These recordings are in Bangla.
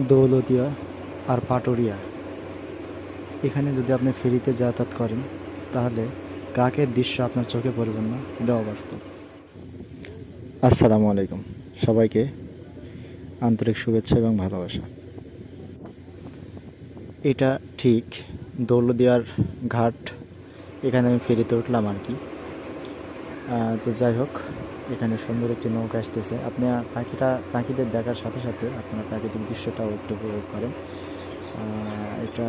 দৌলতদিয়া আর পাটুরিয়া। এখানে যদি আপনি ফেরিতে যাতায়াত করেন তাহলে কাকের দৃশ্য আপনার চোখে পড়বে না, এটা অবাস্তব। আসসালামু আলাইকুম, সবাইকে আন্তরিক শুভেচ্ছা এবং ভালোবাসা। এটা ঠিক দৌলতদিয়ার ঘাট, এখানে আমি ফেরিতে উঠলাম আর কি। তো যাই হোক, এখানে সুন্দর একটি নৌকা আসতেছে। আপনি পাখিদের দেখার সাথে সাথে আপনার প্রাকৃতিক দৃশ্যটাও একটু উপভোগ করেন। এটা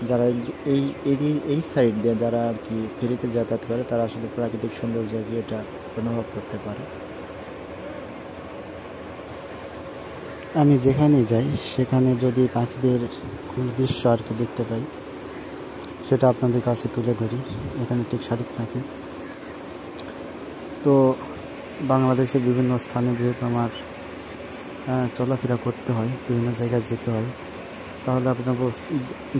যারা এই সাইড দিয়ে যারা আর কি ফেরিতে যাতায়াত করে তারা আসলে প্রাকৃতিক সৌন্দর্যকে এটা অনুভব করতে পারে। আমি যেখানেই যাই সেখানে যদি পাখিদের কোনো দৃশ্য আর কি দেখতে পাই সেটা আপনাদের কাছে তুলে ধরি। এখানে ঠিক শালিক পাখি। তো বাংলাদেশের বিভিন্ন স্থানে যেহেতু আমার চলাফেরা করতে হয়, বিভিন্ন জায়গায় যেতে হয়, তাহলে আপনারা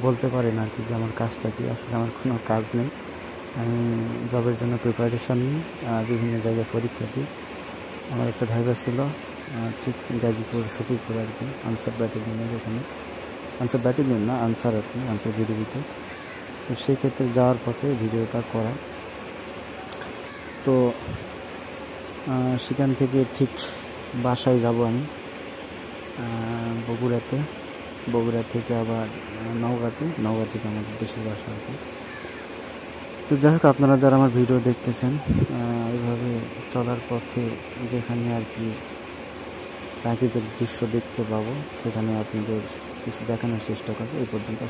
বলতে পারেন আর কি যে আমার কাজটা কি। আসলে আমার কোনো কাজ নেই, আমি জবের জন্য প্রিপারেশান নিই, বিভিন্ন জায়গায় পরীক্ষা দিই। আমার একটা ভাইবা ছিল ঠিক গাজীপুর শফিপুর আর কি, আনসার ব্যাটালিয়নের ওখানে। আনসার ব্যাটালিয়ন না, আনসার আর কি, আনসার ভিডিওতে। তো সেই ক্ষেত্রে যাওয়ার পথে ভিডিওটা করা। তো সেখান থেকে ঠিক বাসায় যাব আমি বগুড়া থেকে আবার নওগাঁ থেকে আমাদের দেশের বাসা আর কি। তো যাই হোক, আপনারা যারা আমার ভিডিও দেখতেছেন, এইভাবে চলার পথে যেখানে আর কি প্রাকৃতিক দৃশ্য দেখতে পাবো সেখানে আপনাদের কিছু দেখানোর চেষ্টা করবো। এই পর্যন্ত।